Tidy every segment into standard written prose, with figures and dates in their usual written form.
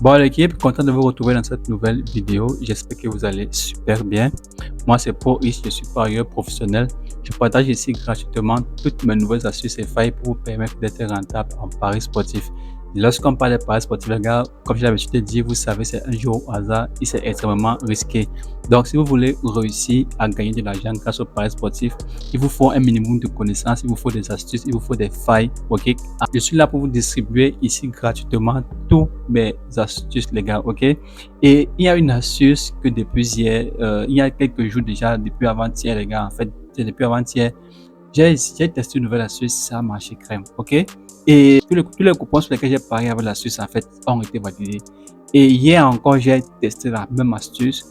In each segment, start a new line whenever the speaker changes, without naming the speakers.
Bon l'équipe, content de vous retrouver dans cette nouvelle vidéo. J'espère que vous allez super bien. Moi c'est Paul, je suis parieur professionnel. Je partage ici gratuitement toutes mes nouvelles astuces et failles pour vous permettre d'être rentable en paris sportif. Lorsqu'on parle de paris sportif, les gars, comme j'ai l'habitude de dire, vous savez, c'est un jeu au hasard et c'est extrêmement risqué. Donc, si vous voulez réussir à gagner de l'argent grâce au paris sportif, il vous faut un minimum de connaissances, il vous faut des astuces, il vous faut des failles. Ok, je suis là pour vous distribuer ici gratuitement tous mes astuces, les gars. Ok, et il y a une astuce que depuis hier, il y a quelques jours déjà, depuis avant-hier, les gars, en fait, c'est depuis avant-hier. J'ai testé une nouvelle astuce, ça a marché crème, ok? Et tous les coupons sur lesquels j'ai parié avec l'astuce, en fait, ont été validés. Et hier encore, j'ai testé la même astuce.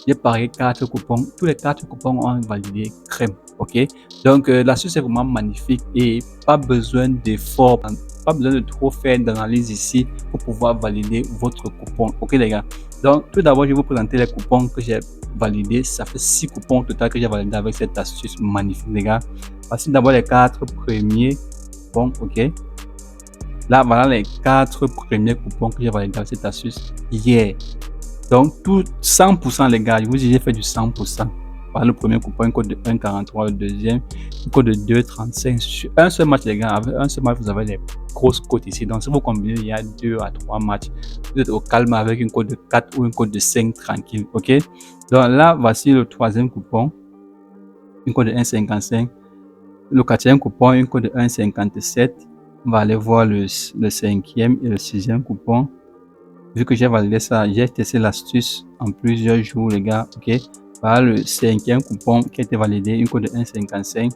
J'ai parié 4 coupons. Tous les 4 coupons ont validé crème, ok? Donc, l'astuce est vraiment magnifique et pas besoin d'effort, pas besoin de trop faire d'analyse ici pour pouvoir valider votre coupon, ok les gars? Donc, tout d'abord, je vais vous présenter les coupons que j'ai validés. Ça fait 6 coupons au total que j'ai validé avec cette astuce magnifique, les gars. Voici d'abord les 4 premiers coupons, ok. Là, voilà les 4 premiers coupons que j'ai validés avec cette astuce hier. Donc, tout 100% les gars, je vous dis, j'ai fait du 100%. Voilà le premier coupon, un code de 1,43, le deuxième, un code de 2,35. Sur un seul match, les gars, avec un seul match, vous avez les grosses cotes ici. Donc, si vous combinez, il y a 2 à 3 matchs. Vous êtes au calme avec une code de 4 ou une code de 5 tranquille, ok. Donc là, voici le troisième coupon, une code de 1,55. Le quatrième coupon, une code de 1,57. On va aller voir le cinquième et le sixième coupon. Vu que j'ai validé ça, j'ai testé l'astuce en plusieurs jours, les gars. Ok. Voilà le cinquième coupon qui a été validé, une code de 1,55.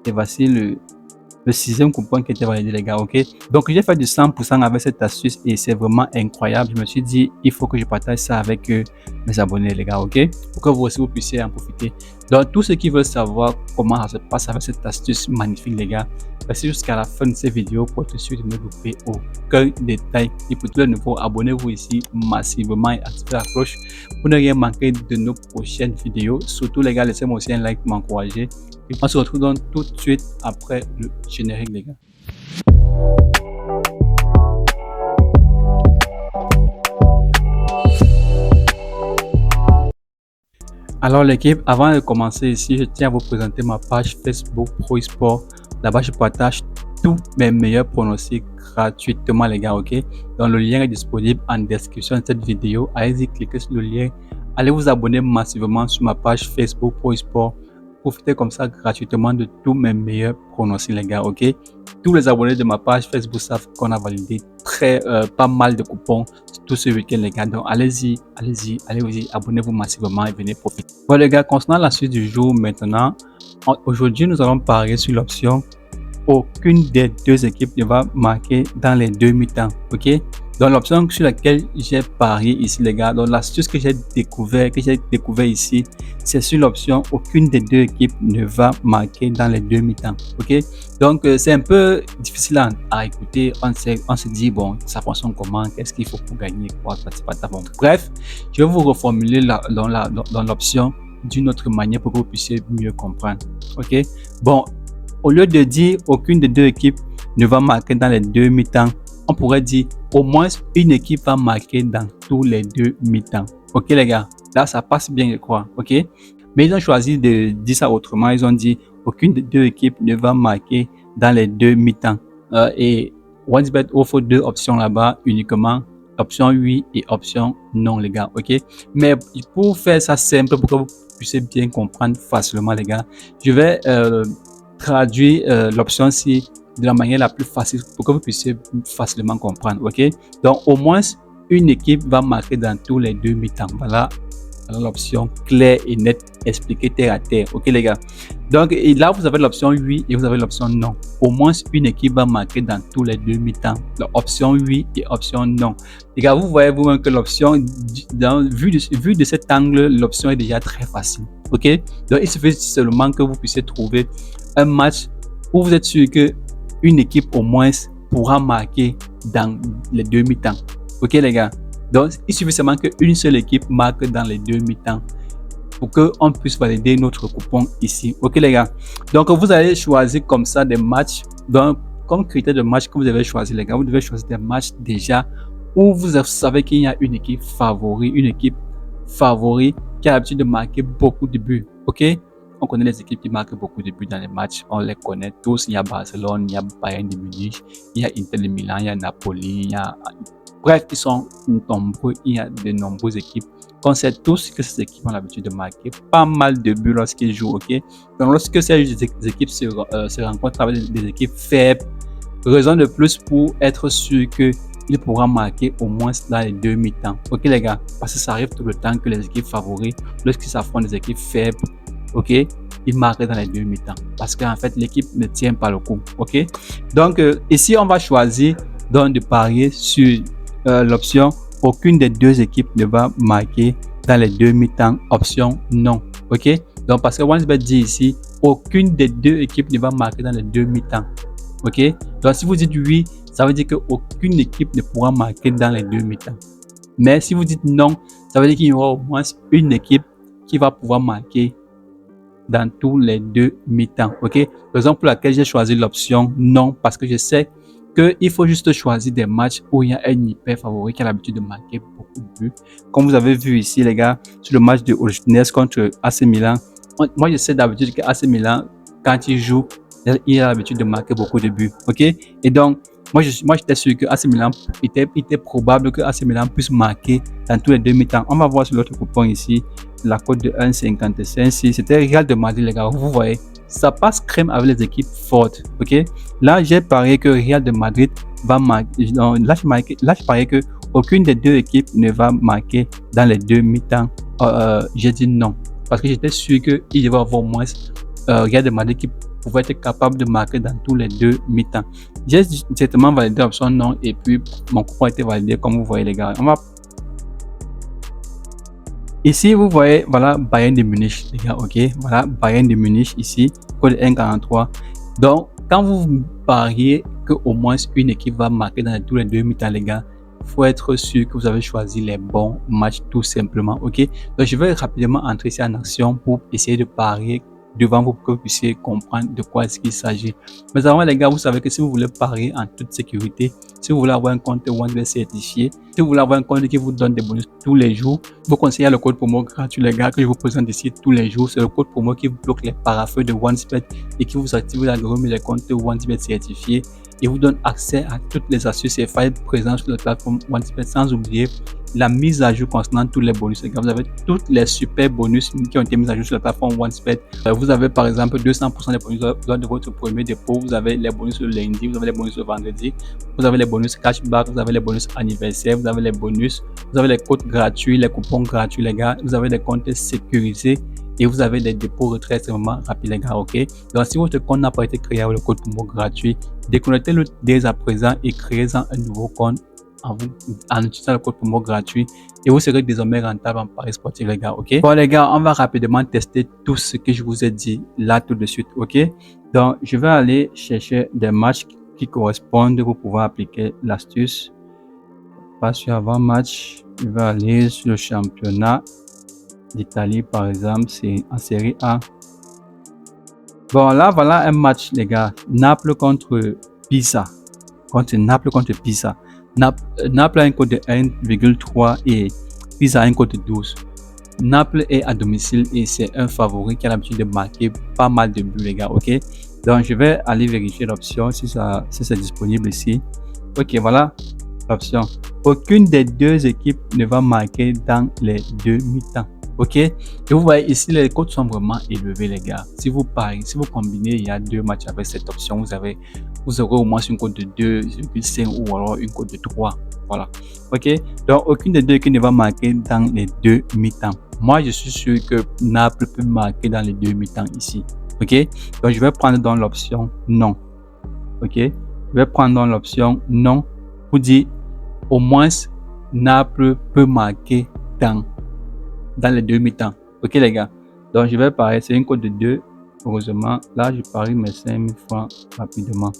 Et voici le sixième coupon qui a été validé, les gars. Ok. Donc, j'ai fait du 100% avec cette astuce et c'est vraiment incroyable. Je me suis dit, il faut que je partage ça avec mes abonnés, les gars. Ok. Pour que vous aussi vous puissiez en profiter. Donc, tous ceux qui veulent savoir comment ça se passe avec cette astuce magnifique, les gars, restez jusqu'à la fin de cette vidéo pour être sûr de ne louper aucun détail. Et pour tous les nouveaux, abonnez-vous ici massivement et activez la cloche pour ne rien manquer de nos prochaines vidéos. Surtout, les gars, laissez-moi aussi un like pour m'encourager. Et on se retrouve donc tout de suite après le générique, les gars. Alors l'équipe, avant de commencer ici, je tiens à vous présenter ma page Facebook Pro eSport. Là-bas, je partage tous mes meilleurs pronostics gratuitement, les gars, ok? Donc le lien est disponible en description de cette vidéo. Allez-y, cliquez sur le lien. Allez vous abonner massivement sur ma page Facebook Pro eSport. Profitez comme ça gratuitement de tous mes meilleurs pronostics, les gars, ok? Tous les abonnés de ma page Facebook savent qu'on a validé pas mal de coupons tout ce week-end, les gars. Donc allez-y, abonnez-vous massivement et venez profiter. Bon les gars, concernant la suite du jour maintenant, aujourd'hui nous allons parier sur l'option aucune des deux équipes ne va marquer dans les deux mi-temps, ok? Donc l'option sur laquelle j'ai parié ici, les gars, donc l'astuce que j'ai découvert ici, c'est sur l'option aucune des deux équipes ne va marquer dans les deux mi-temps, ok? Donc c'est un peu difficile à écouter. On se dit bon, ça fonctionne comment, qu'est-ce qu'il faut pour gagner, quoi, bon. Bref, je vais vous reformuler dans l'option d'une autre manière pour que vous puissiez mieux comprendre, ok? Bon, au lieu de dire aucune des deux équipes ne va marquer dans les deux mi-temps, on pourrait dire au moins une équipe va marquer dans tous les deux mi-temps. Ok les gars, là ça passe bien, je crois. Ok, mais ils ont choisi de dire ça autrement. Ils ont dit aucune des deux équipes ne va marquer dans les deux mi-temps. Et OneXBet offre deux options là-bas uniquement, option oui et option non, les gars. Ok, mais pour faire ça simple, pour que vous puissiez bien comprendre facilement, les gars, je vais traduire l'option-ci de la manière la plus facile pour que vous puissiez facilement comprendre, ok? Donc, au moins, une équipe va marquer dans tous les deux mi-temps. Voilà l'option claire et nette, expliquée terre à terre, ok les gars? Donc, et là, vous avez l'option oui et vous avez l'option non. Au moins, une équipe va marquer dans tous les deux mi-temps. L'option oui et option non. Les gars, vous voyez vous-même que l'option, vu de cet angle, l'option est déjà très facile, ok? Donc, il suffit seulement que vous puissiez trouver un match où vous êtes sûr que une équipe au moins pourra marquer dans les deux mi-temps. Ok les gars? Donc il suffit seulement qu'une seule équipe marque dans les deux mi-temps pour qu'on puisse valider notre coupon ici. Ok les gars? Donc vous allez choisir comme ça des matchs. Donc comme critère de match que vous devez choisir, les gars, vous devez choisir des matchs déjà où vous savez qu'il y a une équipe favori qui a l'habitude de marquer beaucoup de buts. Ok? On connaît les équipes qui marquent beaucoup de buts dans les matchs. On les connaît tous. Il y a Barcelone, il y a Bayern de Munich, il y a Inter de Milan, il y a Napoli, il y a... Bref, ils sont nombreux. Il y a de nombreuses équipes. On sait tous que ces équipes ont l'habitude de marquer pas mal de buts lorsqu'ils jouent. Ok? Donc, lorsque ces équipes se rencontrent avec des équipes faibles, raison de plus pour être sûr qu'il pourra marquer au moins dans les 2 mi-temps. Ok les gars, parce que ça arrive tout le temps que les équipes favoris, lorsqu'ils s'affrontent des équipes faibles, ok, ils marquent dans les 2 mi-temps. Parce qu'en fait, l'équipe ne tient pas le coup. Ok, donc ici, on va choisir donc de parier sur l'option aucune des deux équipes ne va marquer dans les 2 mi-temps. Option non. Ok, donc parce que OneXBet dit ici, aucune des deux équipes ne va marquer dans les 2 mi-temps. Ok, donc si vous dites oui, ça veut dire qu'aucune équipe ne pourra marquer dans les 2 mi-temps. Mais si vous dites non, ça veut dire qu'il y aura au moins une équipe qui va pouvoir marquer dans tous les 2 mi-temps. Ok, raison pour laquelle j'ai choisi l'option non, parce que je sais qu'il faut juste choisir des matchs où il y a un hyper favori qui a l'habitude de marquer beaucoup de buts. Comme vous avez vu ici, les gars, sur le match de Udinese contre AC Milan, moi je sais d'habitude que AC Milan, quand il joue, il a l'habitude de marquer beaucoup de buts. Ok, et donc moi j'étais sûr que AC Milan était probable que AC Milan puisse marquer dans tous les 2 mi-temps. On va voir sur l'autre coupon ici la cote de 1,55. C'était Real de Madrid, les gars. Vous voyez, ça passe crème avec les équipes fortes. Ok, là j'ai parié que Real de Madrid va marquer. Là je parié que aucune des deux équipes ne va marquer dans les 2 mi-temps. J'ai dit non parce que j'étais sûr qu'il devait avoir au moins Real de Madrid qui pouvait être capable de marquer dans tous les 2 mi-temps. J'ai directement validé l'option non et puis mon coupon a été validé comme vous voyez les gars. On va ici vous voyez voilà Bayern de Munich les gars. Ok, voilà Bayern de Munich ici code 1,43. Donc quand vous pariez que au moins une équipe va marquer dans tous les 2 mi-temps les gars, faut être sûr que vous avez choisi les bons matchs tout simplement. Ok, donc je vais rapidement entrer ici en action pour essayer de parier devant vous pour que vous puissiez comprendre de quoi est-ce qu'il s'agit. Mais avant les gars, vous savez que si vous voulez parier en toute sécurité, si vous voulez avoir un compte OneXBet certifié, si vous voulez avoir un compte qui vous donne des bonus tous les jours, vous conseillez le code promo gratuit les gars que je vous présente ici tous les jours. C'est le code promo qui bloque les parafeux de OneXBet et qui vous active l'algorithme des comptes OneXBet certifiés et vous donne accès à toutes les astuces et failles présentes sur la plateforme OneXBet, sans oublier la mise à jour concernant tous les bonus. Vous avez tous les super bonus qui ont été mis à jour sur la plateforme OneXBet. Vous avez par exemple 200% des bonus lors de votre premier dépôt. Vous avez les bonus le lundi, vous avez les bonus le vendredi, vous avez les bonus cashback, vous avez les bonus anniversaire, vous avez les bonus, vous avez les codes gratuits, les coupons gratuits les gars, vous avez des comptes sécurisés et vous avez des dépôts retraits extrêmement rapides les gars. Ok, donc si votre compte n'a pas été créé avec le code promo gratuit, déconnectez-le dès à présent et créez-en un nouveau compte en utilisant le code promo gratuit et vous serez désormais rentable en paris sportif les gars. Ok, bon les gars, on va rapidement tester tout ce que je vous ai dit là tout de suite. Ok, donc je vais aller chercher des matchs qui correspondent pour pouvoir appliquer l'astuce. Pas sur avant match, je vais aller sur le championnat d'Italie par exemple, c'est en série A. Bon là voilà un match les gars, Naples contre Pisa, Naples contre Pisa. Naples a un code de 1,3 et Pisa a un code de 12. Naples est à domicile et c'est un favori qui a l'habitude de marquer pas mal de buts les gars. Ok, donc je vais aller vérifier l'option si c'est disponible ici. Ok, voilà l'option. Aucune des deux équipes ne va marquer dans les 2 mi-temps. Ok, et vous voyez ici les cotes sont vraiment élevées les gars. Si vous pariez, si vous combinez il y a 2 matchs avec cette option, vous aurez au moins une cote de 2,5 ou alors une cote de 3. Voilà. Ok, donc aucune des deux qui ne va marquer dans les 2 mi-temps. Moi je suis sûr que Naples peut marquer dans les 2 mi-temps ici. Ok, donc je vais prendre dans l'option non. Ok, je vais prendre dans l'option non pour dire au moins Naples peut marquer dans les 2 mi-temps. Ok les gars, donc je vais parier, c'est une cote de 2. Heureusement là je parie mes 5000 francs rapidement.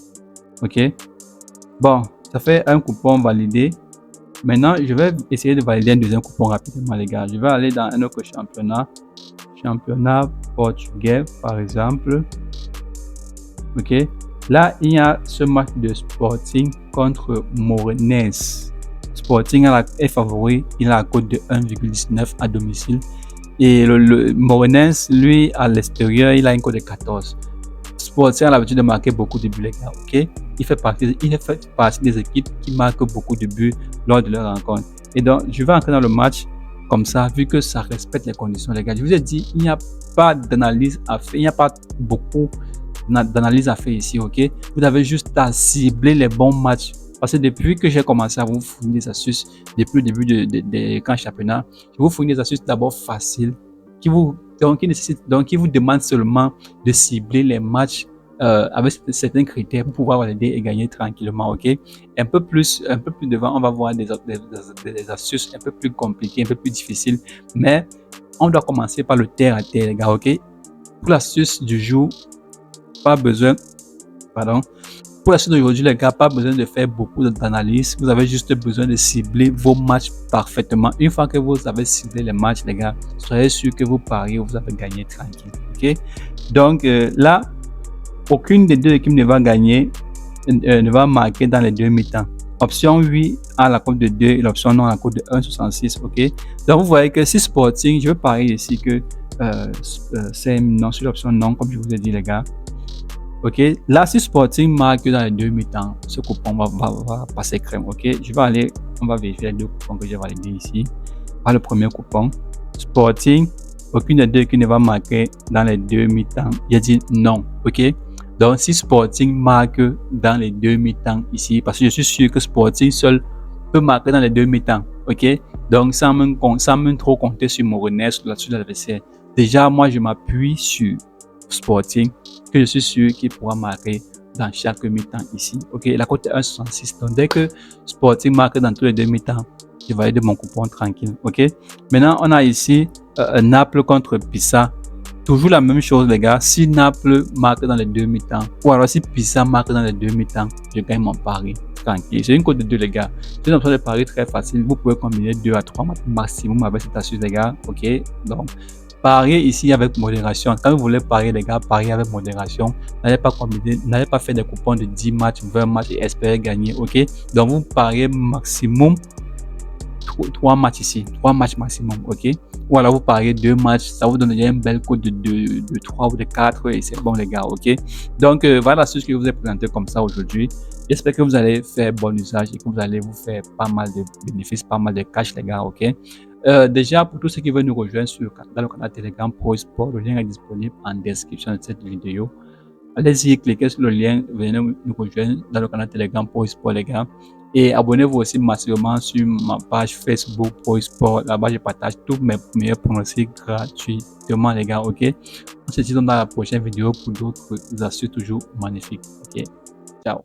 Ok, bon ça fait un coupon validé. Maintenant je vais essayer de valider un deuxième coupon rapidement les gars. Je vais aller dans un autre championnat portugais par exemple. Ok, là il y a ce match de Sporting contre Moreirense. Sporting est favori, il a la cote de 1,19 à domicile. Et le Morenens, lui, à l'extérieur, il a une cote de 14. Sporting a l'habitude de marquer beaucoup de buts, les gars, ok? Il fait partie des équipes qui marquent beaucoup de buts lors de leur rencontre. Et donc, je vais entrer dans le match comme ça, vu que ça respecte les conditions, les gars. Je vous ai dit, il n'y a pas d'analyse à faire, il n'y a pas beaucoup d'analyse à faire ici, ok? Vous avez juste à cibler les bons matchs. Parce que depuis que j'ai commencé à vous fournir des astuces, depuis le début des camps championnat, je vous fournis des astuces d'abord faciles, qui vous demandent seulement de cibler les matchs avec certains critères pour pouvoir valider et gagner tranquillement, ok? Un peu plus devant, on va voir des astuces un peu plus compliquées, un peu plus difficiles, mais on doit commencer par le terre à terre, les gars, ok? Pour l'astuce du jour, pas besoin, pardon, pour la suite d'aujourd'hui, les gars, pas besoin de faire beaucoup d'analyse. Vous avez juste besoin de cibler vos matchs parfaitement. Une fois que vous avez ciblé les matchs, les gars, soyez sûr que vous pariez, vous avez gagné tranquille. Ok? Donc là, aucune des deux équipes ne va gagner, ne va marquer dans les deux mi-temps. Option 8 à la cote de 2 et l'option non à la cote de 1,66. Ok? Donc vous voyez que si Sporting, je veux parier ici que c'est non sur l'option non, comme je vous ai dit, les gars. Ok, là, si Sporting marque dans les deux mi-temps, ce coupon va passer crème. Ok, on va vérifier les deux coupons que j'ai validés ici. Par le premier coupon, Sporting, aucune des deux qui ne va marquer dans les deux mi-temps. Il a dit non. Ok, donc si Sporting marque dans les deux mi-temps ici, parce que je suis sûr que Sporting seul peut marquer dans les deux mi-temps. Ok, donc sans même trop compter sur Morenès ou là-dessus l'adversaire. Déjà, moi, je m'appuie sur Sporting, que je suis sûr qu'il pourra marquer dans chaque mi-temps ici. Ok, la cote est 1,66. Donc dès que Sporting marque dans tous les deux mi-temps, je vais de mon coupon tranquille. Ok, maintenant on a ici Naples contre Pisa. Toujours la même chose, les gars. Si Naples marque dans les deux mi-temps, ou alors si Pisa marque dans les deux mi-temps, je gagne mon pari tranquille. C'est une cote de 2, les gars. C'est une option de pari très facile. Vous pouvez combiner 2 à 3 maximum avec cette astuce, les gars. Ok, donc pariez ici avec modération. Quand vous voulez parier, les gars, pariez avec modération. N'allez pas combiner, n'allez pas faire des coupons de 10 matchs, 20 matchs et espérer gagner. Ok, donc vous pariez maximum 3 matchs ici, 3 matchs maximum. Ok, ou alors vous pariez 2 matchs, ça vous donne déjà une belle cote de 3 ou de 4 et c'est bon, les gars. Ok, donc voilà ce que je vous ai présenté comme ça aujourd'hui. J'espère que vous allez faire bon usage et que vous allez vous faire pas mal de bénéfices, pas mal de cash, les gars. Ok, déjà, pour tous ceux qui veulent nous rejoindre dans le canal Telegram Pro Sport, le lien est disponible en description de cette vidéo. Allez-y, cliquez sur le lien, venez nous rejoindre dans le canal Telegram Pro Sport, les gars. Et abonnez-vous aussi massivement sur ma page Facebook Pro Sport. Là-bas, je partage tous mes meilleurs pronostics gratuitement, les gars. Ok, on se dit dans la prochaine vidéo pour d'autres astuces toujours magnifiques. Ok, ciao.